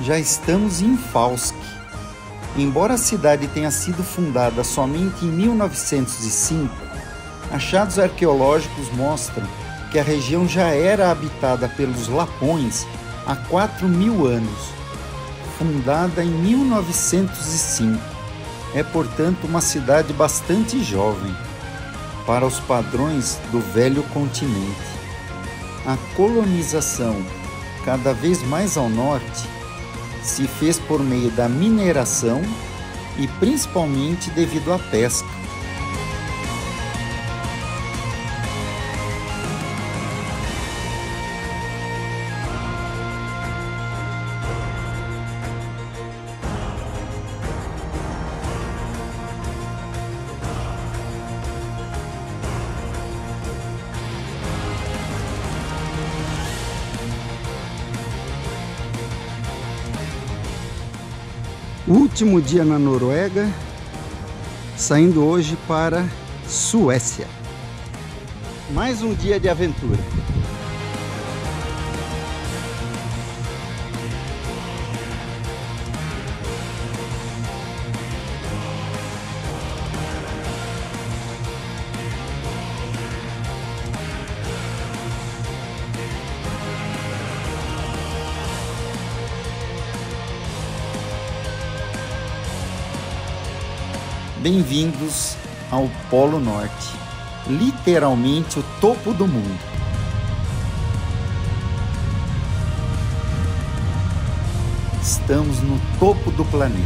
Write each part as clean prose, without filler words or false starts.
Já estamos em Fauske. Embora a cidade tenha sido fundada somente em 1905, achados arqueológicos mostram que a região já era habitada pelos Lapões há 4.000 anos. Fundada em 1905, é, portanto, uma cidade bastante jovem para os padrões do velho continente. A colonização, cada vez mais ao norte, se fez por meio da mineração e principalmente devido à pesca. Último dia na Noruega, saindo hoje para Suécia. Mais um dia de aventura. Bem-vindos ao Polo Norte, literalmente o topo do mundo. Estamos no topo do planeta.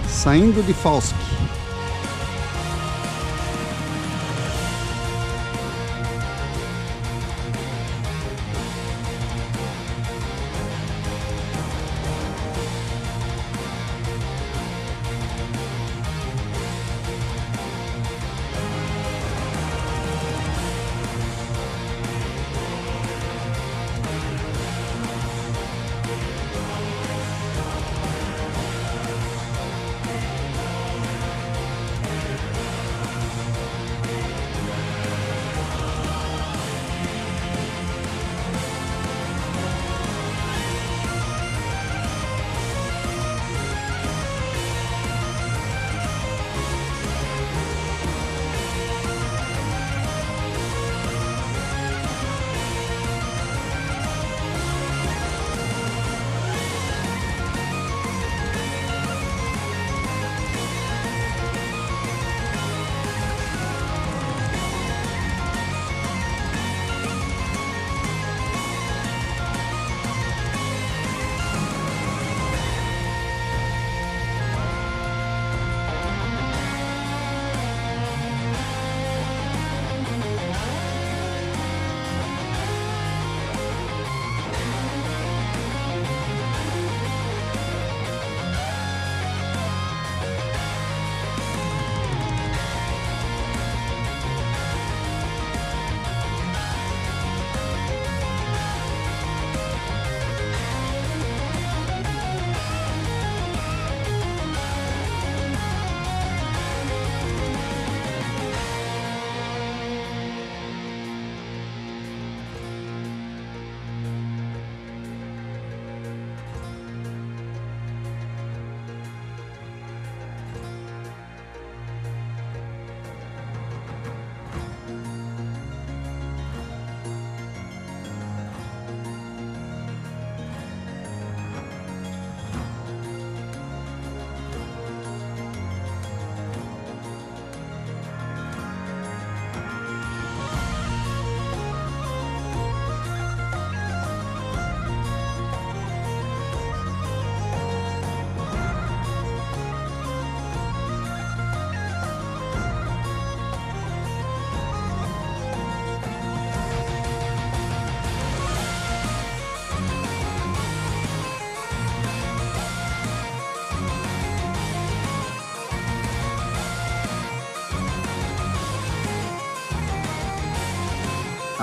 Saindo de Fauske.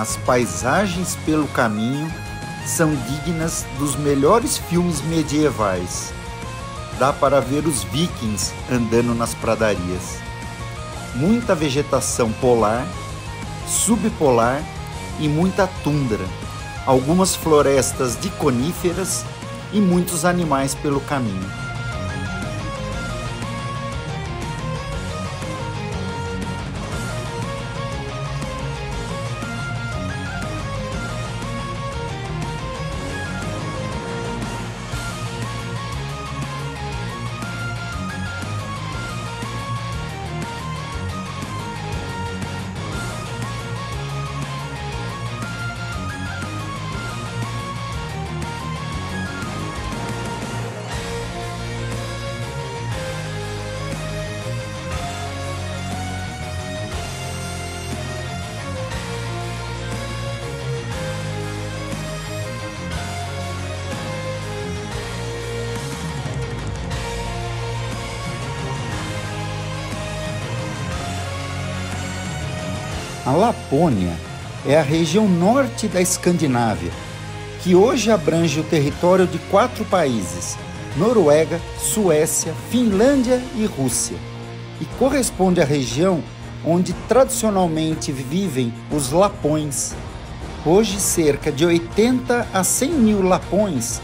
As paisagens pelo caminho são dignas dos melhores filmes medievais. Dá para ver os vikings andando nas pradarias. muita vegetação polar, subpolar e muita tundra, algumas florestas de coníferas e muitos animais pelo caminho. A Lapônia é a região norte da Escandinávia, que hoje abrange o território de 4 países: Noruega, Suécia, Finlândia e Rússia, e corresponde à região onde tradicionalmente vivem os lapões. Hoje, cerca de 80 a 100 mil lapões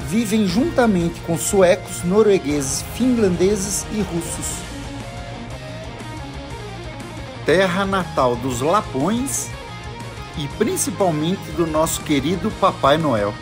vivem juntamente com suecos, noruegueses, finlandeses e russos. Terra natal dos lapões e principalmente do nosso querido Papai Noel.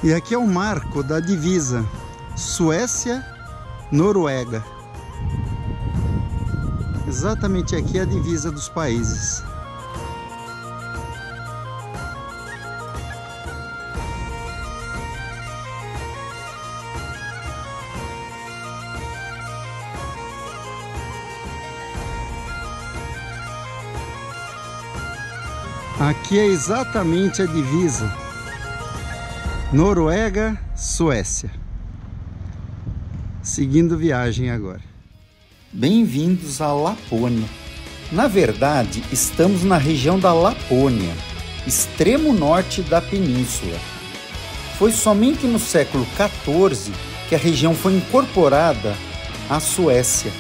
E aqui é o marco da divisa Suécia-Noruega. Exatamente aqui é a divisa dos países. Aqui é exatamente a divisa Noruega-Suécia. Seguindo viagem agora. Bem-vindos à Lapônia. Na verdade, estamos na região da Lapônia, extremo norte da península. Foi somente no século XIV que a região foi incorporada à Suécia.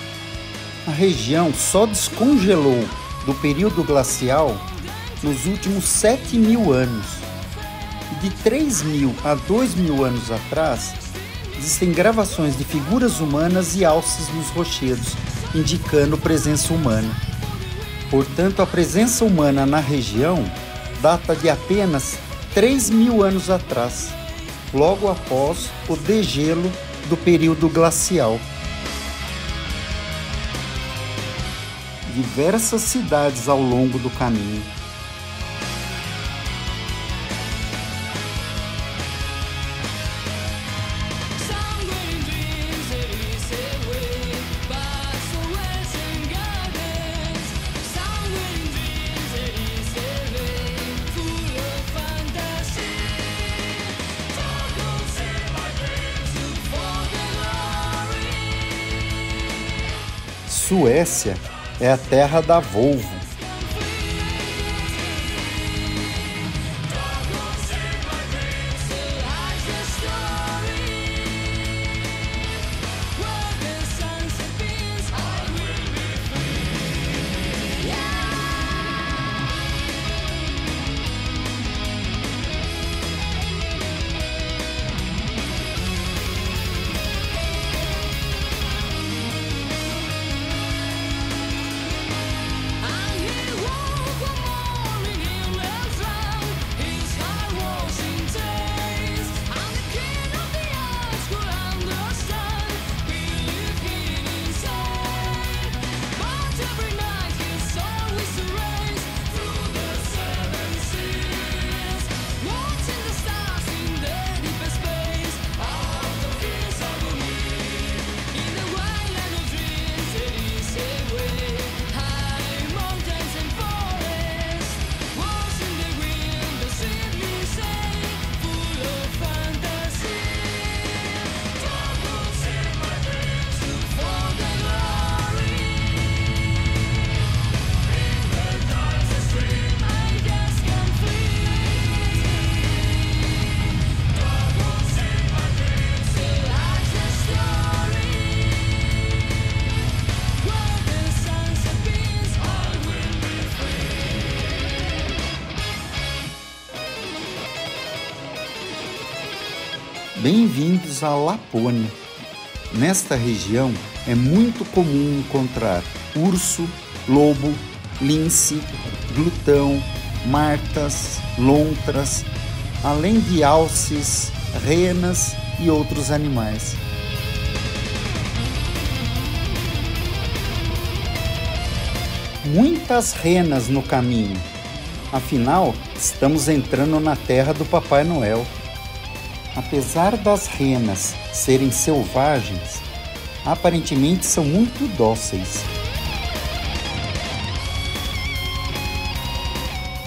A região só descongelou do período glacial nos últimos 7.000 anos. De 3.000 a 2.000 anos atrás, existem gravações de figuras humanas e alces nos rochedos, indicando presença humana. Portanto, a presença humana na região data de apenas 3.000 anos atrás, logo após o degelo do período glacial. Diversas cidades ao longo do caminho. Suécia é a terra da Volvo. Bem-vindos à Lapônia. Nesta região é muito comum encontrar urso, lobo, lince, glutão, martas, lontras, além de alces, renas e outros animais. Muitas renas no caminho. Afinal, estamos entrando na terra do Papai Noel. Apesar das renas serem selvagens, aparentemente são muito dóceis.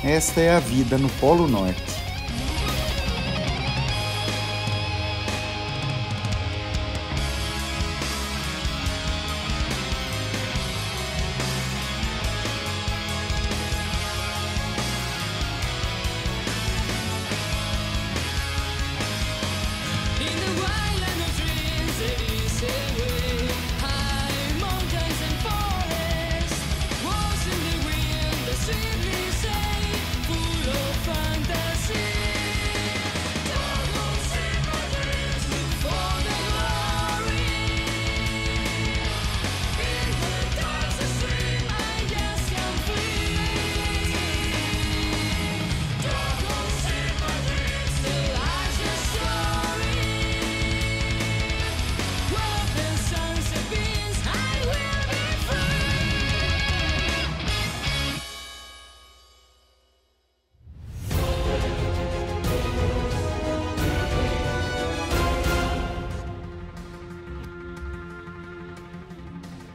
Esta é a vida no Polo Norte.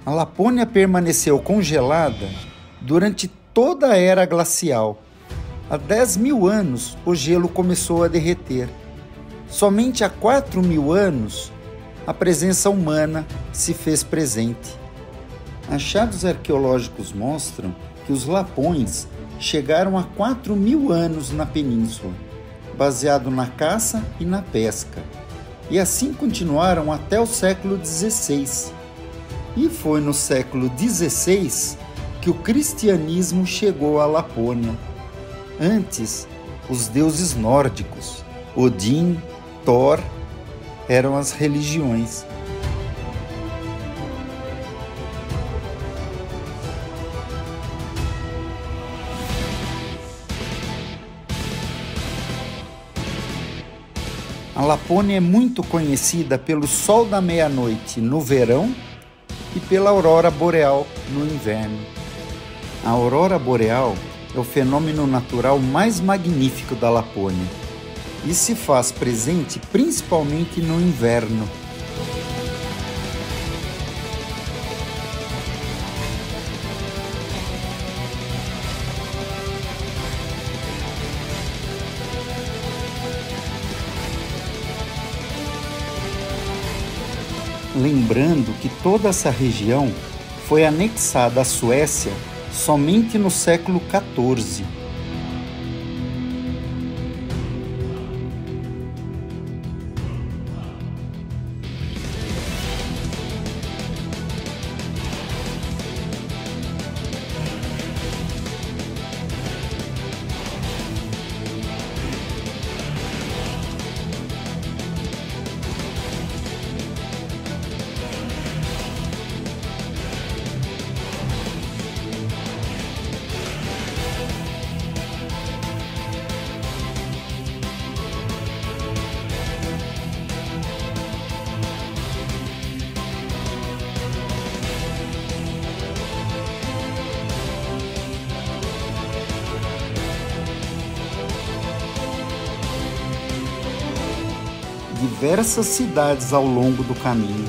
A Lapônia permaneceu congelada durante toda a era glacial. Há 10.000 anos, o gelo começou a derreter. Somente há 4.000 anos, a presença humana se fez presente. Achados arqueológicos mostram que os lapões chegaram há 4.000 anos na península, baseado na caça e na pesca, e assim continuaram até o século XVI. E foi no século XVI que o cristianismo chegou à Lapônia. Antes, os deuses nórdicos, Odin, Thor, eram as religiões. A Lapônia é muito conhecida pelo sol da meia-noite no verão e pela aurora boreal no inverno. A aurora boreal é o fenômeno natural mais magnífico da Lapônia e se faz presente principalmente no inverno. Lembrando que toda essa região foi anexada à Suécia somente no século XIV. Diversas cidades ao longo do caminho.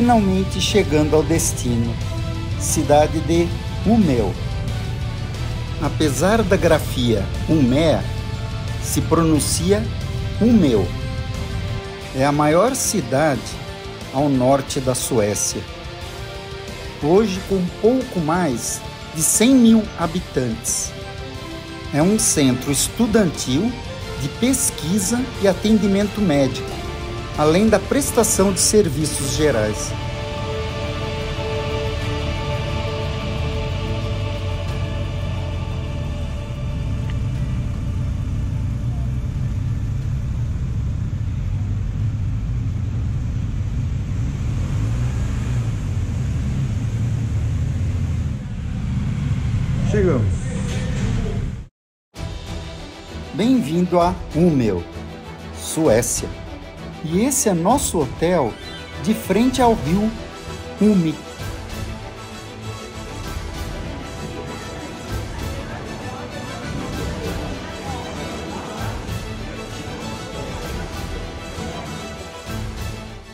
finalmente chegando ao destino, cidade de Umeå. Apesar da grafia Umeå, se pronuncia Umeå. É a maior cidade ao norte da Suécia. Hoje com pouco mais de 100 mil habitantes. É um centro estudantil de pesquisa e atendimento médico, além da prestação de serviços gerais. Chegamos. Bem-vindo a Umeå, Suécia. E esse é nosso hotel de frente ao rio Ume.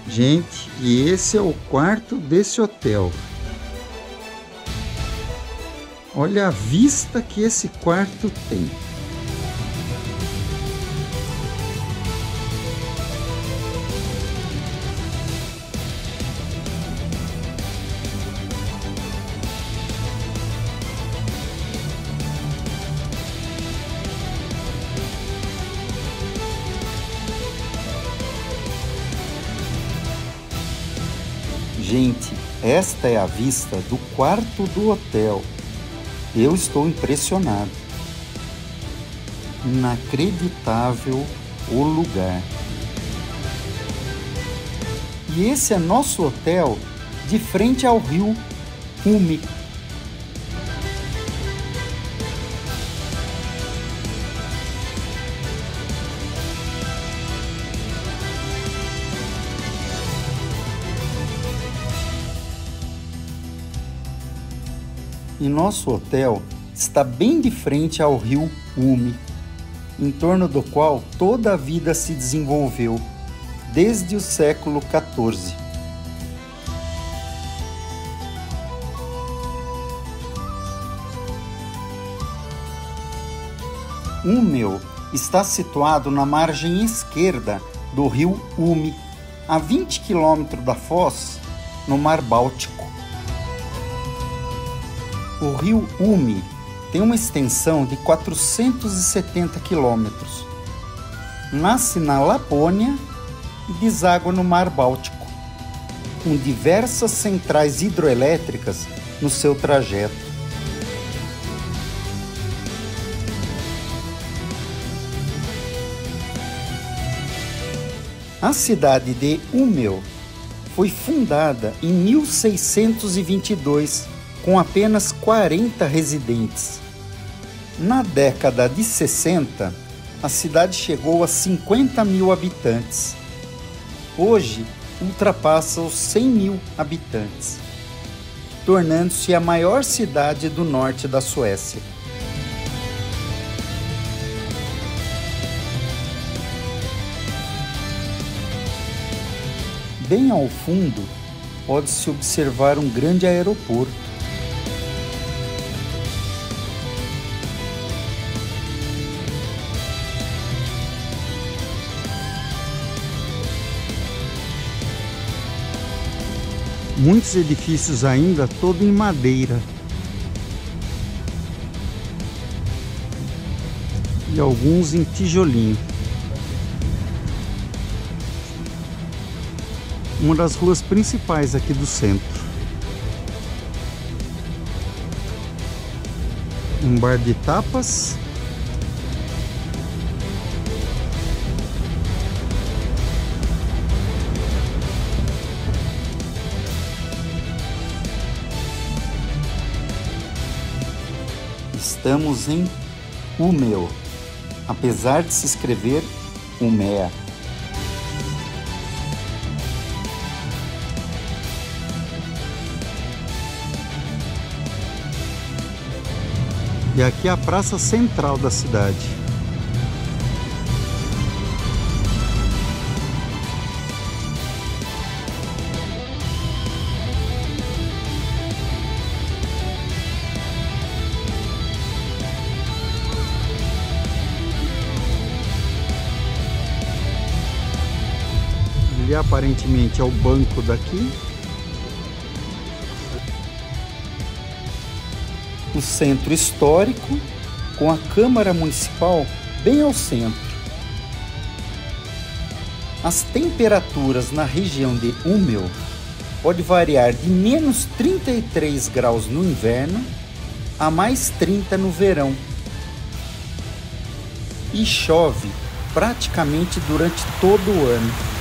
Gente, e esse é o quarto desse hotel. Olha a vista que esse quarto tem. Gente, esta é a vista do quarto do hotel. Eu estou impressionado. Inacreditável o lugar. E esse é nosso hotel de frente ao rio Ume. E nosso hotel está bem de frente ao rio Ume, em torno do qual toda a vida se desenvolveu, desde o século XIV. Umeå está situado na margem esquerda do rio Ume, a 20 quilômetros da Foz, no Mar Báltico. O rio Ume tem uma extensão de 470 quilômetros. Nasce na Lapônia e deságua no Mar Báltico, com diversas centrais hidroelétricas no seu trajeto. A cidade de Umeå foi fundada em 1622, com apenas 40 residentes. Na década de 60, a cidade chegou a 50 mil habitantes. Hoje, ultrapassa os 100 mil habitantes, tornando-se a maior cidade do norte da Suécia. Bem ao fundo, pode-se observar um grande aeroporto. Muitos edifícios ainda todo em madeira. E alguns em tijolinho. Uma das ruas principais aqui do centro. Um bar de tapas. Estamos em Umeå, apesar de se escrever Umeå. E aqui é a praça central da cidade. Ali aparentemente é o banco daqui. O centro histórico, com a Câmara Municipal bem ao centro. As temperaturas na região de Umeå pode variar de menos 33 graus no inverno a mais 30 no verão. E chove praticamente durante todo o ano.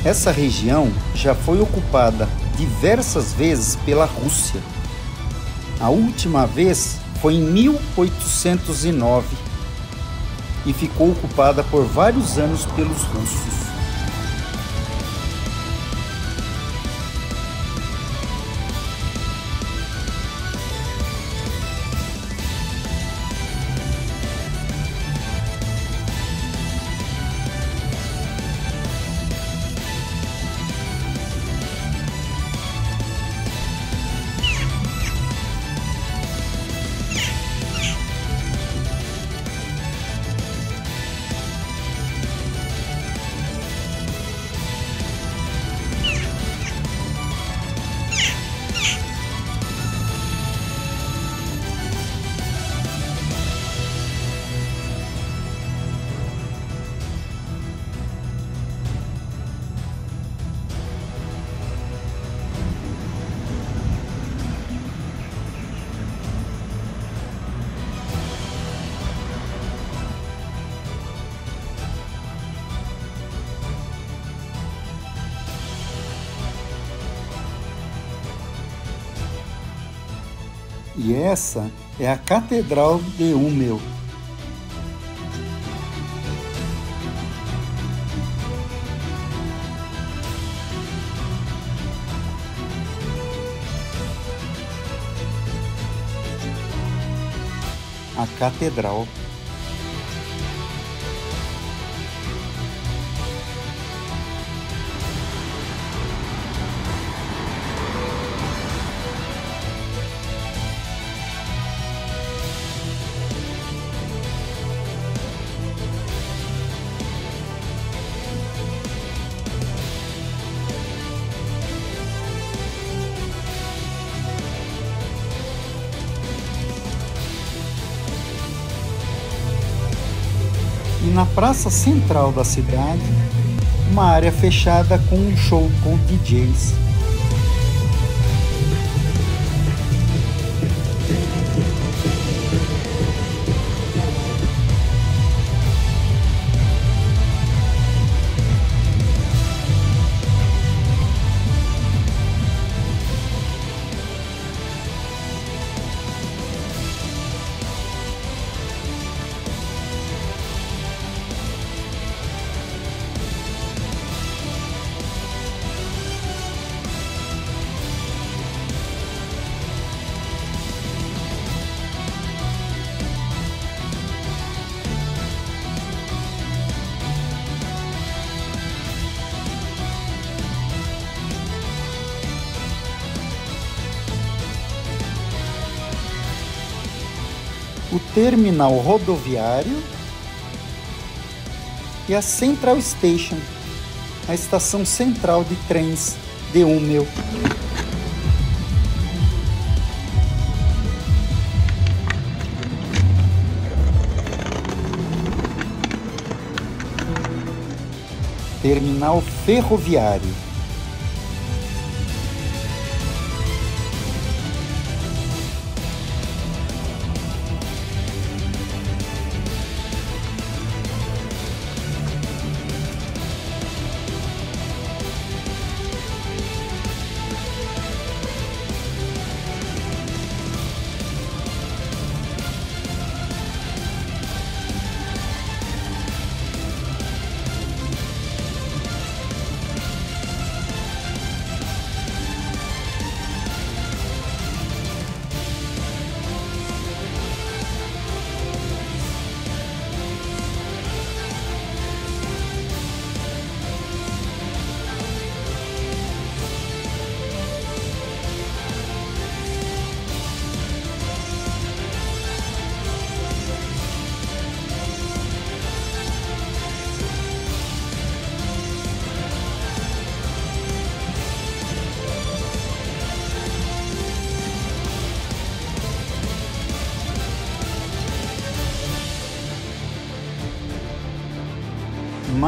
Essa região já foi ocupada diversas vezes pela Rússia. A última vez foi em 1809 e ficou ocupada por vários anos pelos russos. E essa é a Catedral de Umeå. A Catedral. E na praça central da cidade, uma área fechada com um show com DJs. O terminal rodoviário e a Central Station, a estação central de trens de Umeå. Terminal ferroviário.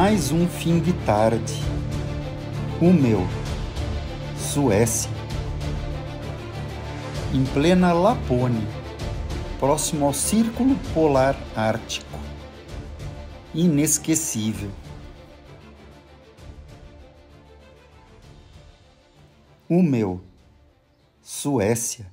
mais um fim de tarde. O meu, Suécia. Em plena Lapônia, próximo ao Círculo Polar Ártico. Inesquecível. O meu, Suécia.